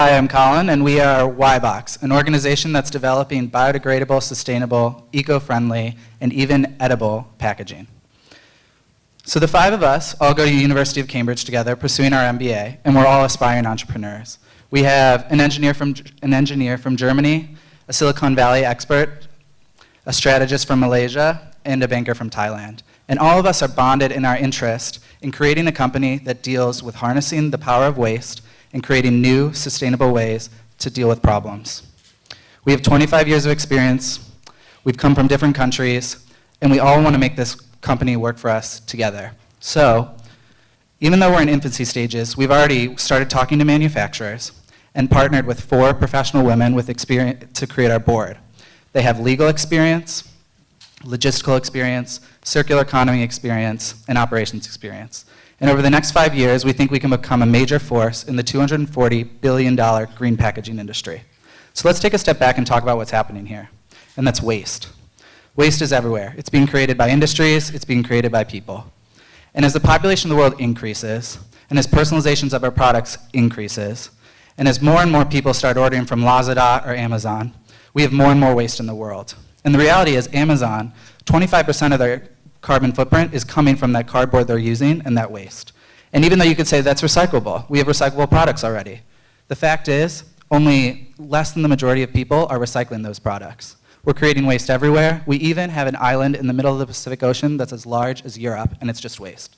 Hi, I'm Colin, and we are YBox, an organization that's developing biodegradable, sustainable, eco-friendly, and even edible packaging. So the five of us all go to the University of Cambridge together, pursuing our MBA, and we're all aspiring entrepreneurs. We have an engineer from Germany, a Silicon Valley expert, a strategist from Malaysia, and a banker from Thailand. And all of us are bonded in our interest in creating a company that deals with harnessing the power of waste and creating new, sustainable ways to deal with problems. We have 25 years of experience, we've come from different countries, and we all want to make this company work for us together. So, even though we're in infancy stages, we've already started talking to manufacturers and partnered with 4 professional women with experience to create our board. They have legal experience, logistical experience, circular economy experience, and operations experience. And over the next 5 years, we think we can become a major force in the $240 billion green packaging industry. So let's take a step back and talk about what's happening here, and that's waste. Waste is everywhere. It's being created by industries, it's being created by people. And as the population of the world increases, and as personalizations of our products increases, and as more and more people start ordering from Lazada or Amazon, we have more and more waste in the world. And the reality is Amazon, 25% of their carbon footprint is coming from that cardboard they're using and that waste. And even though you could say that's recyclable, we have recyclable products already. The fact is, only less than the majority of people are recycling those products. We're creating waste everywhere. We even have an island in the middle of the Pacific Ocean that's as large as Europe, and it's just waste.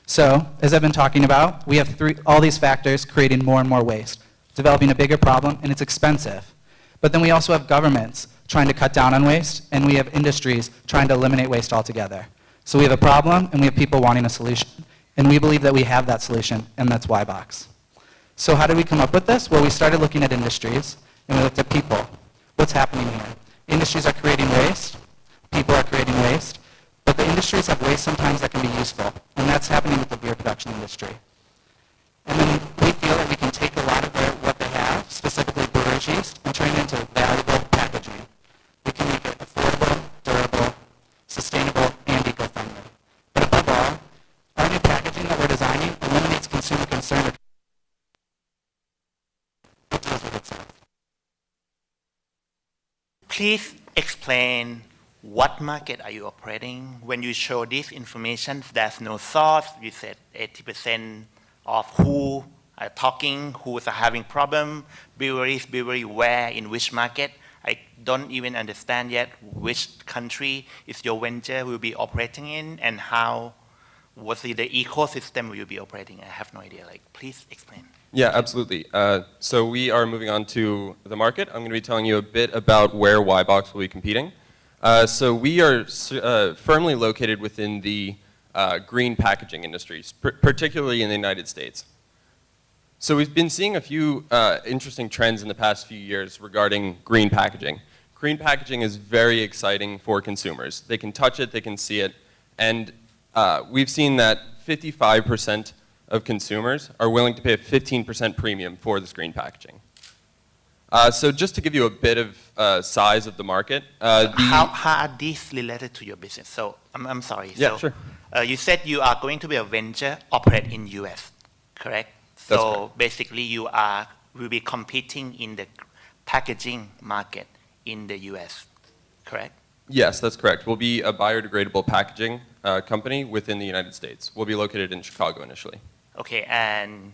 So, as I've been talking about, we have all these factors creating more and more waste, developing a bigger problem, and it's expensive. But then we also have governments trying to cut down on waste, and we have industries trying to eliminate waste altogether. So we have a problem, and we have people wanting a solution. And we believe that we have that solution, and that's YBox. So how did we come up with this? Well, we started looking at industries, and we looked at people. What's happening here? Industries are creating waste, people are creating waste, but the industries have waste sometimes that can be useful, and that's happening with the beer production industry. And then we feel that we can take a lot of what they have, specifically brewerage yeast, and turn it into valuable packaging. We can make it affordable, durable, sustainable, and eco-friendly. But above all, our new packaging that we're designing eliminates consumer concern. It deals with itself. Please explain what market are you operating? When you show this information, there's no source. You said 80% of who are talking, who are having problem, brewery, where, in which market. I don't even understand yet which country is your venture will be operating in and how, what's the ecosystem will you be operating in? I have no idea. Please explain. Yeah, absolutely. So we are moving on to the market. I'm going to be telling you a bit about where YBox will be competing. So we are firmly located within the green packaging industries, particularly in the United States. So we've been seeing a few interesting trends in the past few years regarding green packaging. Green packaging is very exciting for consumers. They can touch it, they can see it, and we've seen that 55% of consumers are willing to pay a 15% premium for this green packaging. So just to give you a bit of size of the market. How are these related to your business? So, I'm sorry. Yeah, so, sure. You said you are going to be a venture operate in US, correct? That's so correct. basically you will be competing in the packaging market in the US, correct? Yes, that's correct. We'll be a biodegradable packaging company within the United States. We'll be located in Chicago initially. Okay, and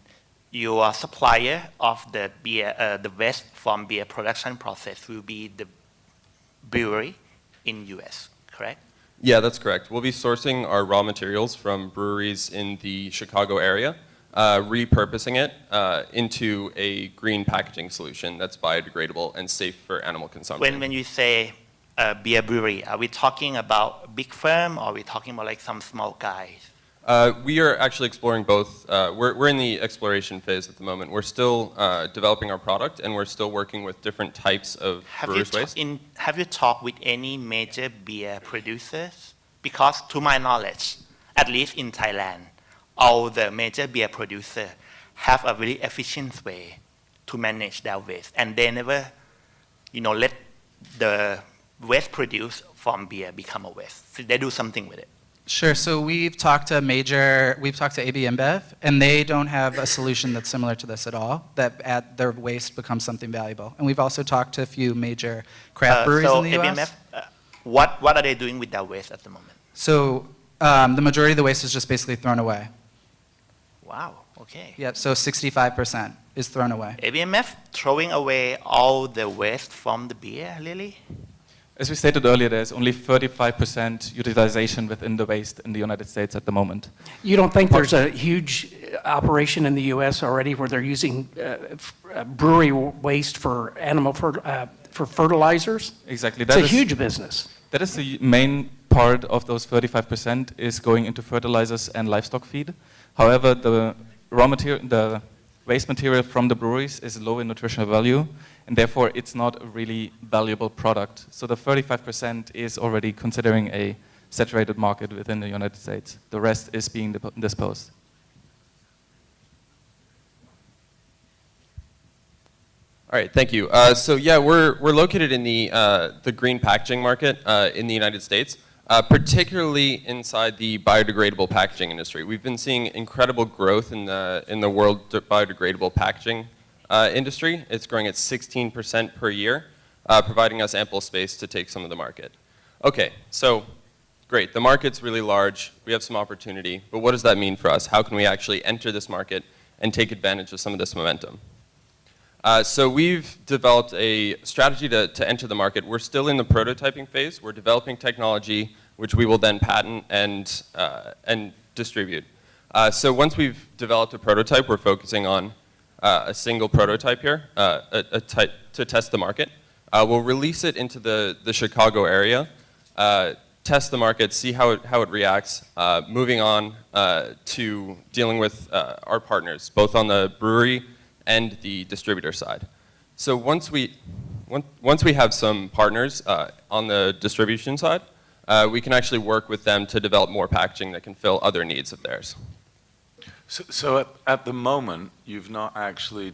your supplier of the beer, the waste from beer production process will be the brewery in US, correct? Yeah, that's correct. We'll be sourcing our raw materials from breweries in the Chicago area, repurposing it into a green packaging solution that's biodegradable and safe for animal consumption. When you say beer brewery, are we talking about a big firm or are we talking about like some small guys? We are actually exploring both. We're in the exploration phase at the moment. We're still developing our product, and we're still working with different types of brewer's waste. Have you talked with any major beer producers? Because to my knowledge, at least in Thailand, all the major beer producers have a very efficient way to manage their waste, and they never, let the waste produced from beer become a waste. So they do something with it. Sure. So we've talked to AB InBev, and they don't have a solution that's similar to this at all, that their waste becomes something valuable. And we've also talked to a few major craft breweries So in the US. ABMF, what are they doing with their waste at the moment? So the majority of the waste is just basically thrown away. Wow, okay. Yep, so 65% is thrown away. ABMF throwing away all the waste from the beer, really? As we stated earlier, there's only 35% utilization within the waste in the United States at the moment. You don't think there's a huge operation in the U.S. already where they're using brewery waste for for fertilizers? Exactly. It's a huge business. That is the main part of those 35% is going into fertilizers and livestock feed. However, the raw material, the waste material from the breweries is low in nutritional value, and therefore it's not a really valuable product. So the 35% is already considering a saturated market within the United States. The rest is being disposed. All right, thank you. So yeah, we're located in the green packaging market in the United States, particularly inside the biodegradable packaging industry. We've been seeing incredible growth in the world biodegradable packaging industry. It's growing at 16% per year, providing us ample space to take some of the market. Okay, so great. The market's really large. We have some opportunity, but what does that mean for us? How can we actually enter this market and take advantage of some of this momentum? So we've developed a strategy to enter the market. We're still in the prototyping phase. We're developing technology, which we will then patent and distribute. So once we've developed a prototype, we're focusing on a single prototype here to test the market. We'll release it into the Chicago area, test the market, see how it reacts, moving on to dealing with our partners, both on the brewery and the distributor side. So once we have some partners on the distribution side, we can actually work with them to develop more packaging that can fill other needs of theirs. So at the moment, you've not actually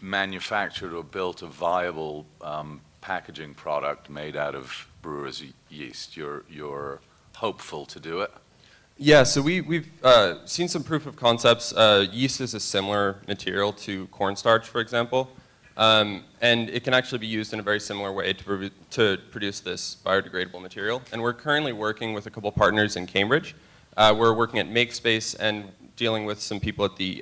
manufactured or built a viable packaging product made out of brewer's yeast. You're hopeful to do it? Yeah, so we've seen some proof of concepts. Yeast is a similar material to cornstarch, for example, and it can actually be used in a very similar way to produce this biodegradable material. And we're currently working with a couple partners in Cambridge. We're working at MakeSpace and dealing with some people at the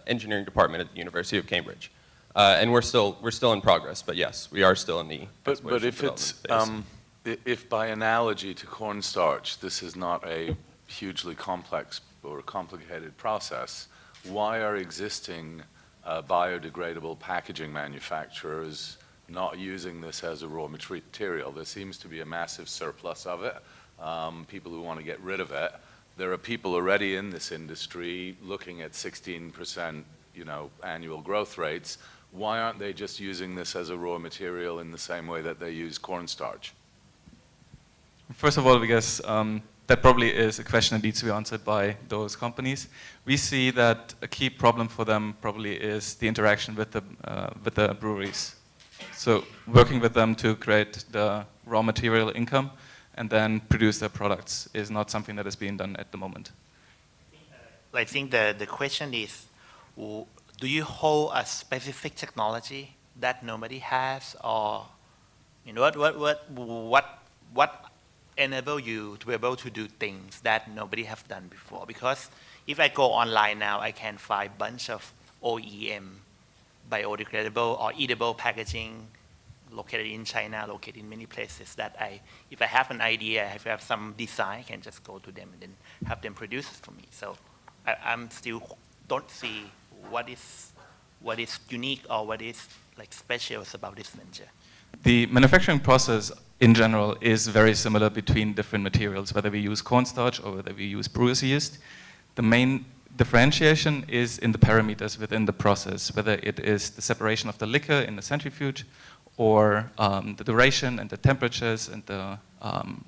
engineering department at the University of Cambridge. And we're still in progress, but yes, we are still in the But if it's if by analogy to cornstarch, this is not a hugely complex or complicated process, why are existing biodegradable packaging manufacturers not using this as a raw material? There seems to be a massive surplus of it, people who want to get rid of it. There are people already in this industry looking at 16%, annual growth rates. Why aren't they just using this as a raw material in the same way that they use cornstarch? First of all, because that probably is a question that needs to be answered by those companies. We see that a key problem for them probably is the interaction with the breweries. So working with them to create the raw material income and then produce their products is not something that is being done at the moment. I think the question is, do you hold a specific technology that nobody has, or what enable you to be able to do things that nobody have done before? Because if I go online now, I can find a bunch of OEM, biodegradable or eatable packaging located in China, located in many places that if I have an idea, if I have some design, I can just go to them and then have them produce it for me. So I'm still don't see what is unique or what is special about this venture. The manufacturing process in general is very similar between different materials, whether we use cornstarch or whether we use brewer's yeast. The main differentiation is in the parameters within the process, whether it is the separation of the liquor in the centrifuge or the duration and the temperatures and the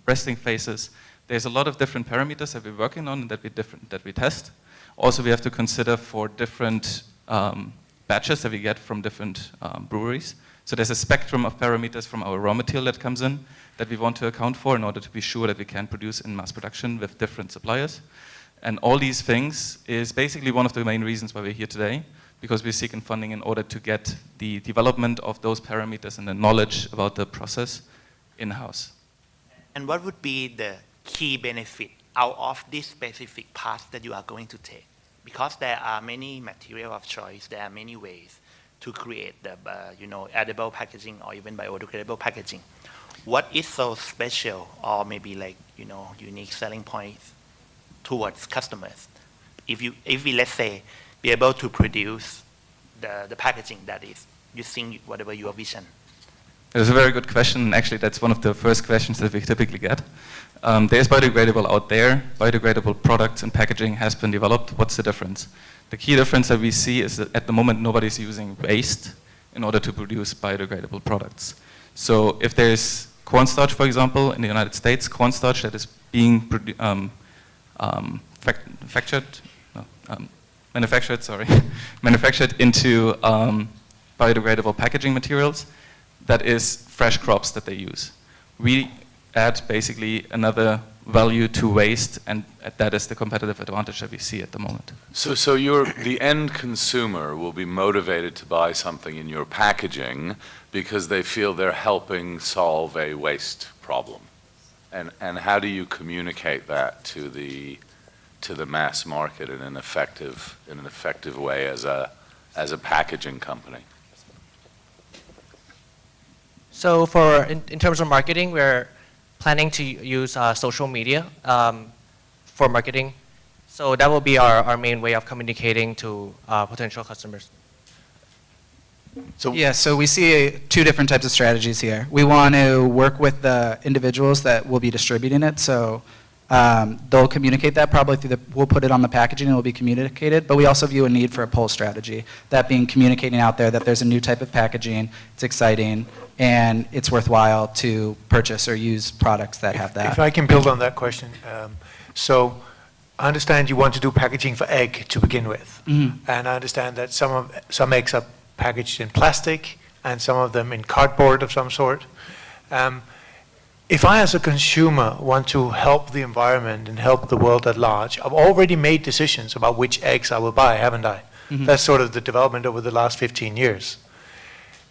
resting phases. There's a lot of different parameters that we're working on and that we test. Also, we have to consider for different batches that we get from different breweries. So there's a spectrum of parameters from our raw material that comes in that we want to account for in order to be sure that we can produce in mass production with different suppliers. And all these things is basically one of the main reasons why we're here today, because we're seeking funding in order to get the development of those parameters and the knowledge about the process in-house. And what would be the key benefit out of this specific path that you are going to take? Because there are many material of choice, there are many ways to create the edible packaging or even biodegradable packaging. What is so special or maybe unique selling points towards customers? If we, let's say, be able to produce the packaging that is using whatever your vision. It's a very good question. Actually, that's one of the first questions that we typically get. There's biodegradable out there. Biodegradable products and packaging has been developed. What's the difference? The key difference that we see is that at the moment, nobody's using waste in order to produce biodegradable products. So if there's cornstarch, for example, in the United States, cornstarch that is being manufactured into biodegradable packaging materials, that is fresh crops that they use. We add basically another value to waste, and that is the competitive advantage that we see at the moment. So the end consumer will be motivated to buy something in your packaging because they feel they're helping solve a waste problem. And how do you communicate that to the mass market in an effective way as a packaging company? So in terms of marketing, we're planning to use social media for marketing. So that will be our main way of communicating to potential customers. So So we see two different types of strategies here. We want to work with the individuals that will be distributing it. So they'll communicate that probably we'll put it on the packaging and it will be communicated, but we also view a need for a pull strategy. That being communicating out there that there's a new type of packaging, it's exciting, and it's worthwhile to purchase or use products that have that. If I can build on that question. So I understand you want to do packaging for egg to begin with. Mhm. And I understand that some eggs are packaged in plastic and some of them in cardboard of some sort. If I, as a consumer, want to help the environment and help the world at large, I've already made decisions about which eggs I will buy, haven't I? Mhm. That's sort of the development over the last 15 years.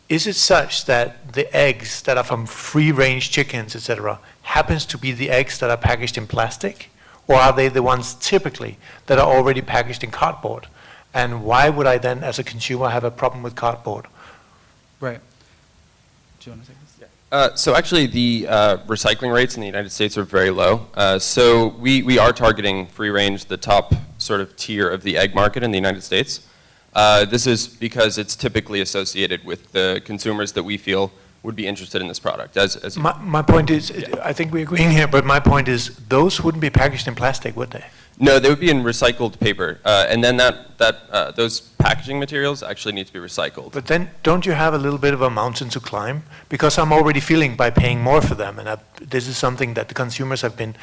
Is it such that the eggs that are from free-range chickens, etc., happens to be the eggs that are packaged in plastic? Or are they the ones typically that are already packaged in cardboard? And why would I then, as a consumer, have a problem with cardboard? Right. Do you want to take this? So actually, the recycling rates in the United States are very low. So we are targeting free range, the top sort of tier of the egg market in the United States. This is because it's typically associated with the consumers that we feel would be interested in this product. My point is, I think we're agreeing here, but my point is, those wouldn't be packaged in plastic, would they? No, they would be in recycled paper, and then those packaging materials actually need to be recycled. But then, don't you have a little bit of a mountain to climb? Because I'm already feeling by paying more for them, and this is something that the consumers have been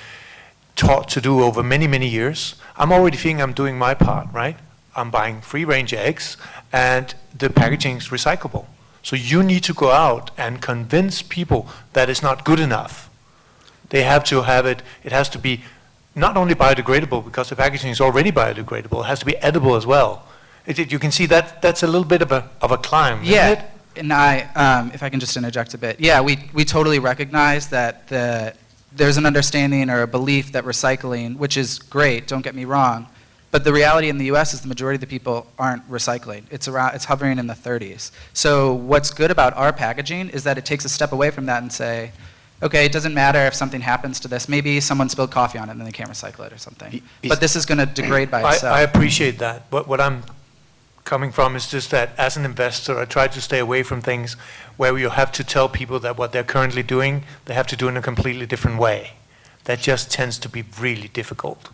taught to do over many, many years. I'm already feeling I'm doing my part, right? I'm buying free-range eggs, and the packaging is recyclable. So you need to go out and convince people that it's not good enough. They have to have it, it has to be not only biodegradable, because the packaging is already biodegradable, it has to be edible as well. You can see that that's a little bit of a climb, isn't it? And if I can just interject a bit. Yeah, we totally recognize that there's an understanding or a belief that recycling, which is great, don't get me wrong, but the reality in the U.S. is the majority of the people aren't recycling. It's hovering in the 30s. So what's good about our packaging is that it takes a step away from that and say, okay, it doesn't matter if something happens to this. Maybe someone spilled coffee on it and they can't recycle it or something. But this is going to degrade by itself. I appreciate that. But what I'm coming from is just that as an investor, I try to stay away from things where you have to tell people that what they're currently doing, they have to do in a completely different way. That just tends to be really difficult.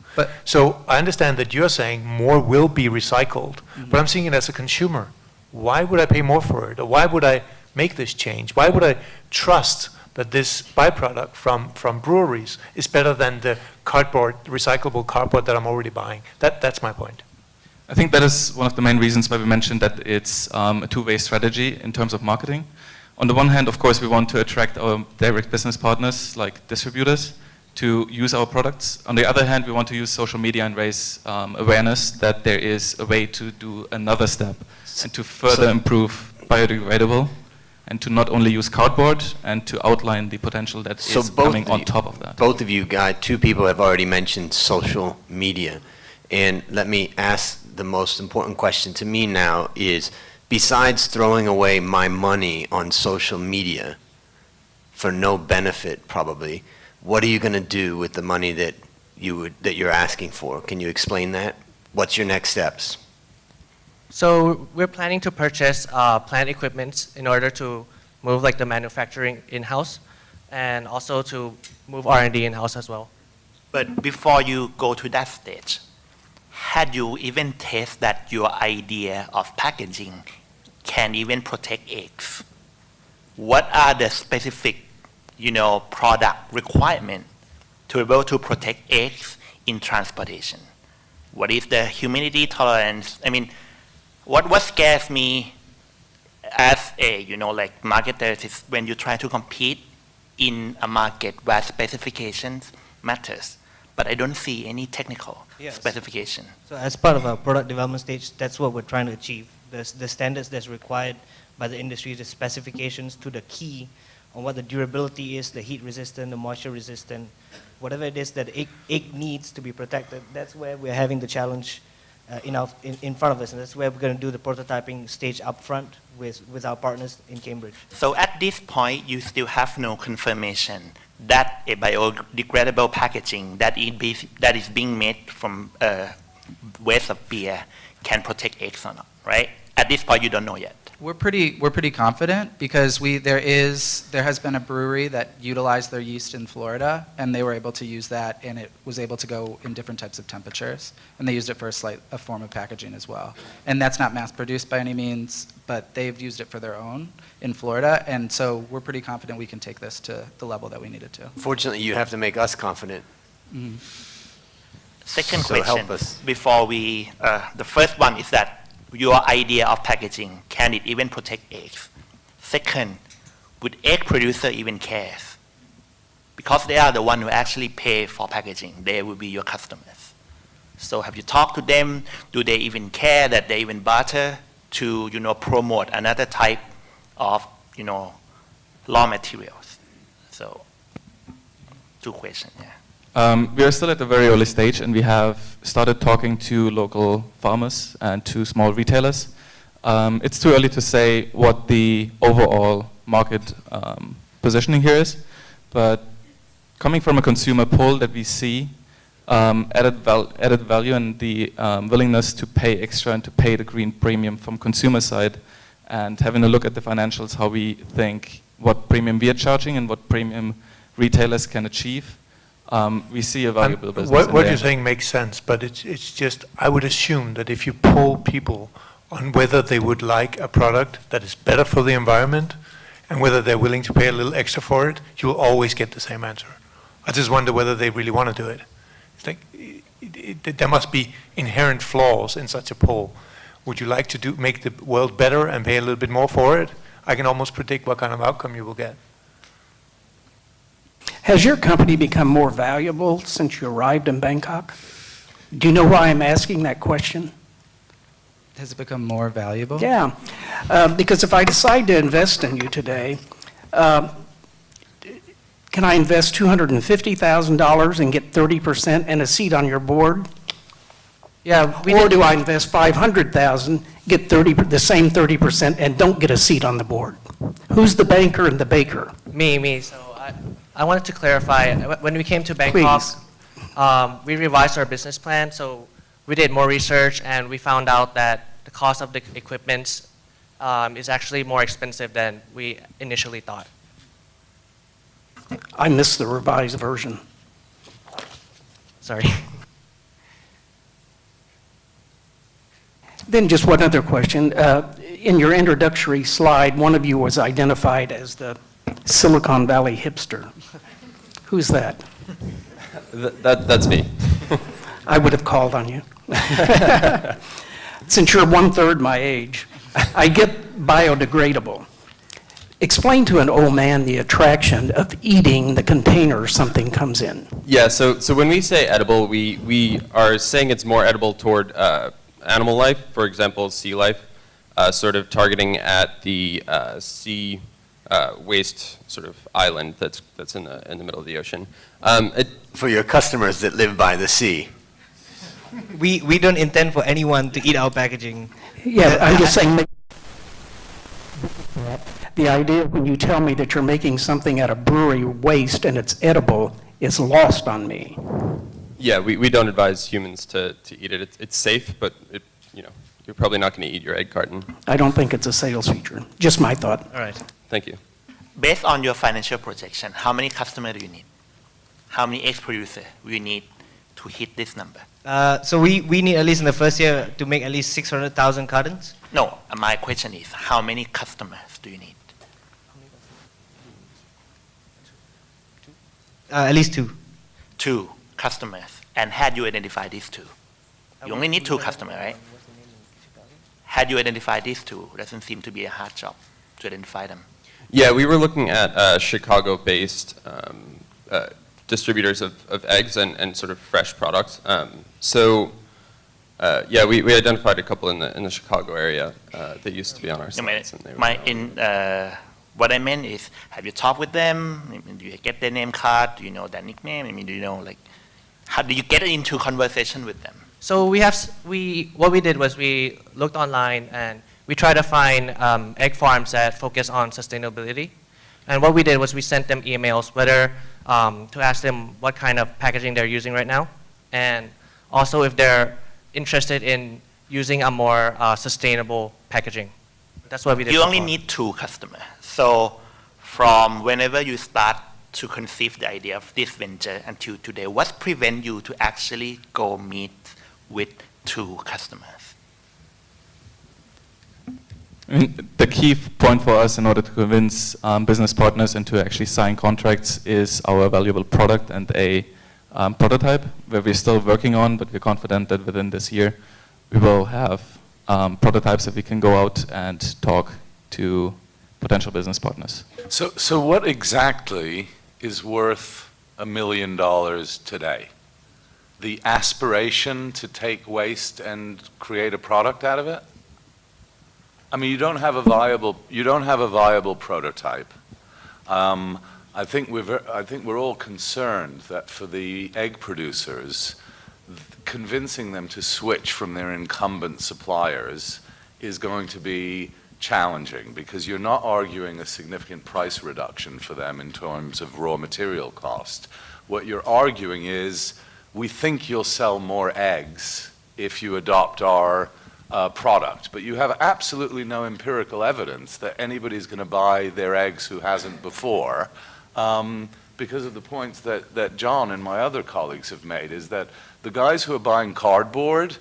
So I understand that you're saying more will be recycled, but I'm seeing it as a consumer. Why would I pay more for it? Or why would I make this change? Why would I trust that this byproduct from breweries is better than the recyclable cardboard that I'm already buying? That's my point. I think that is one of the main reasons why we mentioned that it's a two-way strategy in terms of marketing. On the one hand, of course, we want to attract our direct business partners, like distributors, to use our products. On the other hand, we want to use social media and raise awareness that there is a way to do another step and to further improve biodegradable and to not only use cardboard and to outline the potential that is coming on top of that. Both of you guys, two people have already mentioned social media. And let me ask the most important question to me now is, besides throwing away my money on social media for no benefit probably, what are you going to do with the money that you're asking for? Can you explain that? What's your next steps? So we're planning to purchase plant equipment in order to move like the manufacturing in-house and also to move R&D in-house as well. But before you go to that stage, had you even tested that your idea of packaging can even protect eggs? What are the specific, product requirement to be able to protect eggs in transportation? What is the humidity tolerance? I mean, what scares me as a, marketer is when you try to compete in a market where specifications matters, but I don't see any technical specification. So as part of our product development stage, that's what we're trying to achieve. The standards that's required by the industry, the specifications to the key on what the durability is, the heat resistant, the moisture resistant, whatever it is that egg needs to be protected. That's where we're having the challenge in front of us, and that's where we're going to do the prototyping stage up front with our partners in Cambridge. So at this point, you still have no confirmation that a biodegradable packaging that is being made from waste of beer can protect eggs or not, right? At this point, you don't know yet. We're pretty confident because there has been a brewery that utilized their yeast in Florida, and they were able to use that, and it was able to go in different types of temperatures, and they used it for a form of packaging as well. And that's not mass produced by any means, but they've used it for their own in Florida, and so we're pretty confident we can take this to the level that we need it to. Fortunately, you have to make us confident. Second So question, help us. before we, the first one is that your idea of packaging, can it even protect eggs? Second, would egg producer even care? Because they are the one who actually pay for packaging. They will be your customers. So have you talked to them? Do they even care that they even barter to, promote another type of, raw materials? So, two questions, yeah. We are still at a very early stage, and we have started talking to local farmers and to small retailers. It's too early to say what the overall market positioning here is, but coming from a consumer poll that we see, added value and the willingness to pay extra and to pay the green premium from consumer side, and having a look at the financials, how we think what premium we are charging and what premium retailers can achieve. We see a valuable business. What you're saying makes sense, but it's just, I would assume that if you poll people on whether they would like a product that is better for the environment and whether they're willing to pay a little extra for it, you will always get the same answer. I just wonder whether they really want to do it. It's like, there must be inherent flaws in such a poll. Would you like to make the world better and pay a little bit more for it? I can almost predict what kind of outcome you will get. Has your company become more valuable since you arrived in Bangkok? Do you know why I'm asking that question? Has it become more valuable? Yeah, because if I decide to invest in you today, can I invest $250,000 and get 30% and a seat on your board? Yeah, Or do I invest $500,000, get the same 30% and don't get a seat on the board? Who's the banker and the baker? Me. So I wanted to clarify, when we came to Bangkok, we revised our business plan, so we did more research and we found out that the cost of the equipment is actually more expensive than we initially thought. I missed the revised version. Sorry. Then just one other question. In your introductory slide, one of you was identified as the Silicon Valley hipster. Who's that? That's me. I would have called on you. Since you're 1/3 my age, I get biodegradable. Explain to an old man the attraction of eating the container something comes in. Yeah, so when we say edible, we are saying it's more edible toward animal life, for example, sea life, sort of targeting at the sea waste sort of island that's in the middle of the ocean. For your customers that live by the sea. We don't intend for anyone to eat our packaging. Yeah, I'm just saying, the idea when you tell me that you're making something out of brewery waste and it's edible is lost on me. Yeah, we don't advise humans to eat it. It's safe, but you're probably not going to eat your egg carton. I don't think it's a sales feature. Just my thought. All right. Thank you. Based on your financial projection, how many customers do you need? How many egg producers will you need to hit this number? So we need, at least in the first year, to make at least 600,000 cartons. No, my question is, how many customers do you need? At least 2. 2 customers. And had you identified these 2? You only need 2 customers, right? Had you identified these 2, doesn't seem to be a hard job to identify them. Yeah, we were looking at Chicago-based distributors of eggs and sort of fresh products. Yeah, we identified a couple in the Chicago area that used to be on our sites. And they were What I meant is, have you talked with them? I mean, do you get their name card? Do you know their nickname? I mean, do you know, like, how do you get into conversation with them? So what we did was we looked online and we tried to find egg farms that focus on sustainability. And what we did was we sent them emails, whether to ask them what kind of packaging they're using right now, and also if they're interested in using a more sustainable packaging. That's what we did. You so only far. need 2 customers. So from whenever you start to conceive the idea of this venture until today, what prevents you to actually go meet with 2 customers? I mean, the key point for us in order to convince business partners and to actually sign contracts is our valuable product and a prototype where we're still working on, but we're confident that within this year we will have prototypes that we can go out and talk to potential business partners. So what exactly is worth $1 million today? The aspiration to take waste and create a product out of it? I mean, you don't have a viable prototype. I think we're all concerned that for the egg producers, convincing them to switch from their incumbent suppliers is going to be challenging because you're not arguing a significant price reduction for them in terms of raw material cost. What you're arguing is, we think you'll sell more eggs if you adopt our product, but you have absolutely no empirical evidence that anybody's going to buy their eggs who hasn't before, because of the points that John and my other colleagues have made, is that the guys who are buying cardboard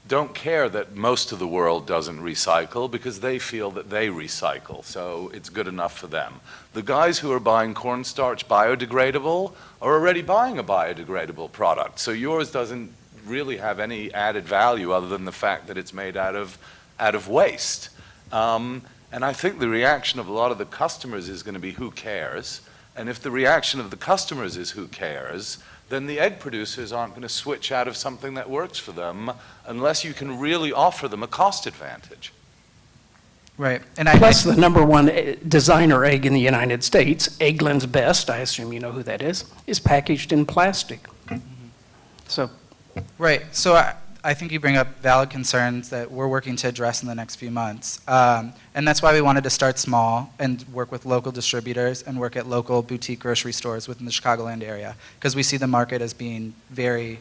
don't care that most of the world doesn't recycle because they feel that they recycle, so it's good enough for them. The guys who are buying cornstarch biodegradable are already buying a biodegradable product, so yours doesn't really have any added value other than the fact that it's made out of waste. And I think the reaction of a lot of the customers is going to be, who cares? And if the reaction of the customers is, who cares, then the egg producers aren't going to switch out of something that works for them unless you can really offer them a cost advantage. Right. And Plus, the #1 designer egg in the United States, Eggland's Best, I assume you know who that is packaged in plastic. So, Right. So I think you bring up valid concerns that we're working to address in the next few months. And that's why we wanted to start small and work with local distributors and work at local boutique grocery stores within the Chicagoland area, because we see the market as being very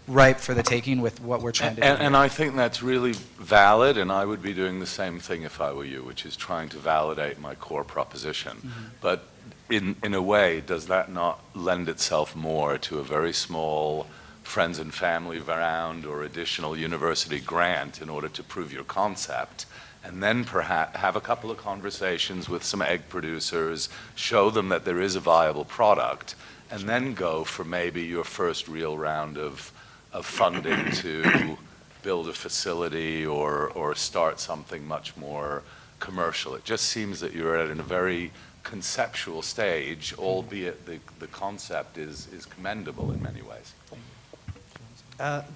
ripe for the taking with what we're trying to do. And I think that's really valid, and I would be doing the same thing if I were you, which is trying to validate my core proposition. Mm-hmm. But in a way, does that not lend itself more to a very small friends and family round or additional university grant in order to prove your concept, and then perhaps have a couple of conversations with some egg producers, show them that there is a viable product, and then go for maybe your first real round of funding to build a facility or start something much more commercial. It just seems that you're at a very conceptual stage, albeit the concept is commendable in many ways.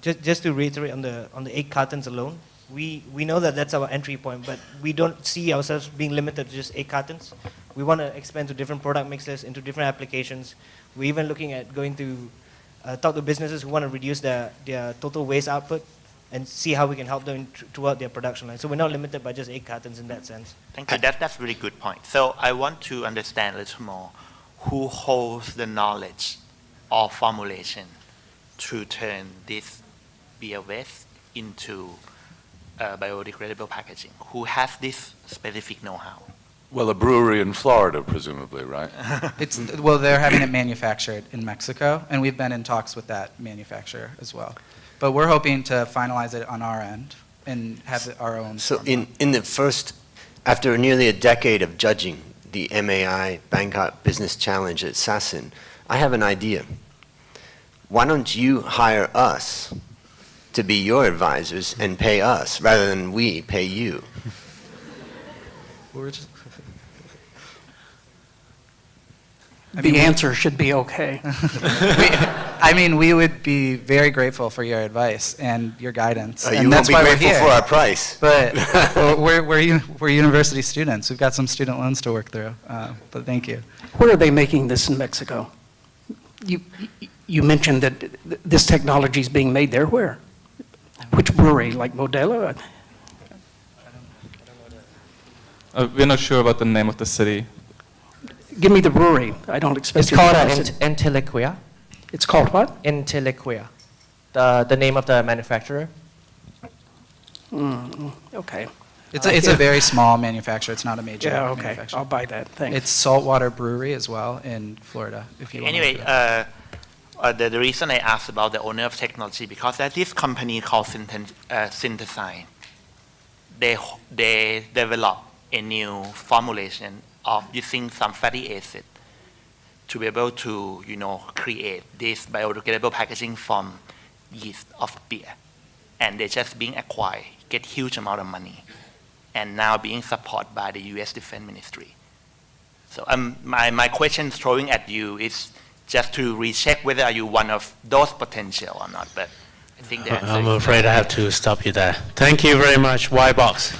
Just to reiterate on the 8 cartons alone, we know that that's our entry point, but we don't see ourselves being limited to just 8 cartons. We want to expand to different product mixes, into different applications. We're even looking at going to talk to businesses who want to reduce their total waste output and see how we can help them throughout their production line. So we're not limited by just 8 cartons in that sense. Thank you. That's a really good point. So I want to understand a little more who holds the knowledge of formulation to turn this beer waste into biodegradable packaging. Who has this specific know-how? Well, a brewery in Florida, presumably, right? Well, they're having it manufactured in Mexico, and we've been in talks with that manufacturer as well. But we're hoping to finalize it on our end and have our own. So formula. in the first, after nearly a decade of judging the MAI Bangkok Business Challenge at Sasin, I have an idea. Why don't you hire us to be your advisors and pay us rather than we pay you? The answer should be okay. We would be very grateful for your advice and your guidance. You and won't that's be why we're grateful here. for our price. But we're university students. We've got some student loans to work through. But thank you. Where are they making this in Mexico? You mentioned that this technology is being made there. Where? Which brewery? Like Modelo? We're not sure about the name of the city. Give me the brewery. I don't expect It's you to called pronounce it. Inteliquia. It's called what? Inteliquia. The name of the manufacturer. Okay. It's a very small manufacturer. It's not a major Yeah, okay. manufacturer. I'll buy that. Thanks. It's Saltwater Brewery as well in Florida. If you want to Anyway, look it up. the reason I asked about the owner of technology, because there's this company called Synthesine. They developed a new formulation of using some fatty acid to be able to, create this biodegradable packaging from yeast of beer. And they're just being acquired, get huge amount of money, and now being supported by the U.S. Defense Ministry. So my question throwing at you is just to recheck whether are you one of those potential or not, but I think the answer I'm is afraid I have to stop you there. Thank you very much, Y-Box.